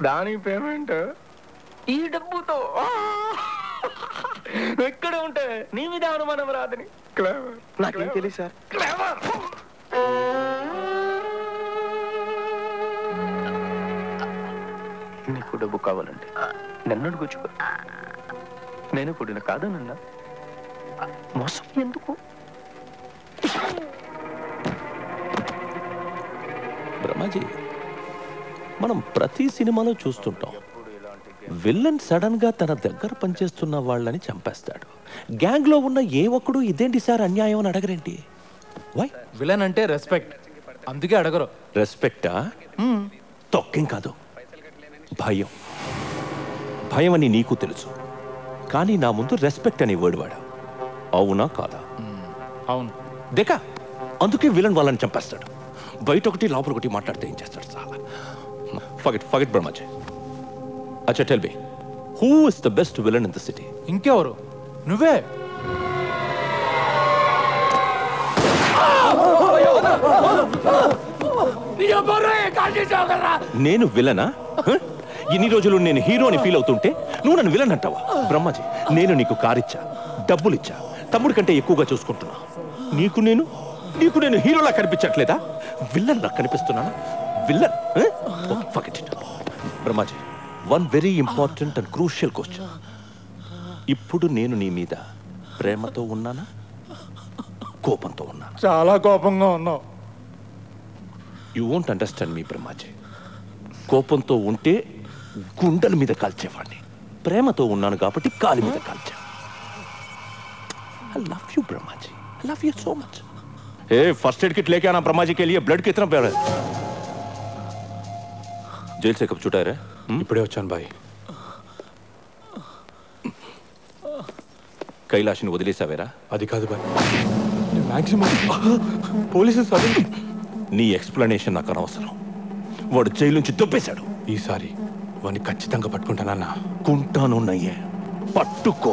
దాని పేమెంట్ ఈ డబ్బుతో ఎక్కడ ఉంటే నీ మీద అనుమానం రాదని. నాకేం తెలియదు సార్. నీకు డబ్బు కావాలంటే నన్ను అడుగుచ్చుకో. నేను కూడా కాదనన్నా. మోసం ఎందుకు? బ్రహ్మాజీ, మనం ప్రతి సినిమాలో చూస్తుంటాం, విల్లన్ సడన్ గా తన దగ్గర పనిచేస్తున్న వాళ్ళని చంపేస్తాడు. గ్యాంగ్ లో ఉన్న ఏ ఒక్కడు ఇదేంటి సార్ అన్యాయం అని అడగరేంటి? వై? విలన్ అంటే రెస్పెక్ట్, అందుకే అడగరు. రెస్పెక్టా? తొక్కేం కాదు, భయం. భయం అని నీకు తెలుసు, కానీ నా ముందు రెస్పెక్ట్ అనే వర్డ్ వాడా. అవునా కాదా? అవును. దేకా, అందుకే విలన్ వాళ్ళని చంపేస్తాడు. బయట ఒకటి లోపల ఒకటి మాట్లాడితే ఏం చేస్తాడు చాలా. ఫర్గెట్ బ్రహ్మాజీ. అచ్చా, tell me, who is the best villain in the city? ఇంకెవరు? నువ్వే. నేను విలనా? ఇన్ని రోజులు నేను హీరోని ఫీల్ అవుతుంటే నువ్వు నన్ను విలన్ అంటావా? బ్రహ్మాజీ, నేను నీకు కారిచ్చా, డబ్బులిచ్చా, తమ్ముడి కంటే ఎక్కువగా చూసుకుంటున్నా. నీకు నేను హీరోలా కనిపించట్లేదా? విలన్ లా కనిపిస్తున్నానా? Villain? Brahmaji, one very important and crucial question. ఇప్పుడు నేను నీ మీద ప్రేమతో ఉన్నానా, కోపంతో ఉన్నానా? చాలా కోపంగా ఉన్నావు. యూ వోంట్ అండర్స్టాండ్ మీ బ్రహ్మాజీ. కోపంతో ఉంటే గుండెల మీద కాల్చేవాడిని. ప్రేమతో ఉన్నాను కాబట్టి కాలి మీద కాల్చా. I love you Brahma ji, I love you so much. First aid kit लेके आना ब्रह्मा जी के लिए. ब्लड कितना प्यारा है. जेल से कब छुटा है? इपड़े వచ్చాను బాయ్. కైలాష్ని వదిలేసావేరా? అది కాదు బాయ్, మాక్సిమం పోలీసులు సరే. నీ ఎక్స్ప్లెనేషన్ నాకు అనవసరం. వాడు జైలు నుంచి దొబ్బేశాడు. ఈసారి వాడిని ఖచ్చితంగా పట్టుకుంటానన్నా. కుంటాను నయ్యే, పట్టుకో.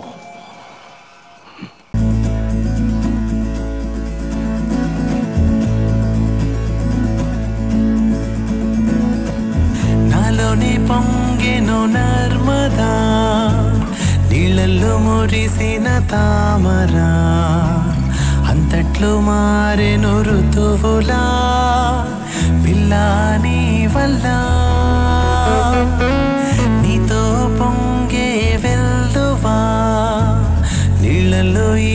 నాలోని పొంగెను నర్మదా, నీళ్ళల్లో మురిసిన తామరా, అంతట్లు మారెను ఋతువులా పిల్లాని వల్ల. నీతో పొంగే వెల్లువా నీళ్ళల్లో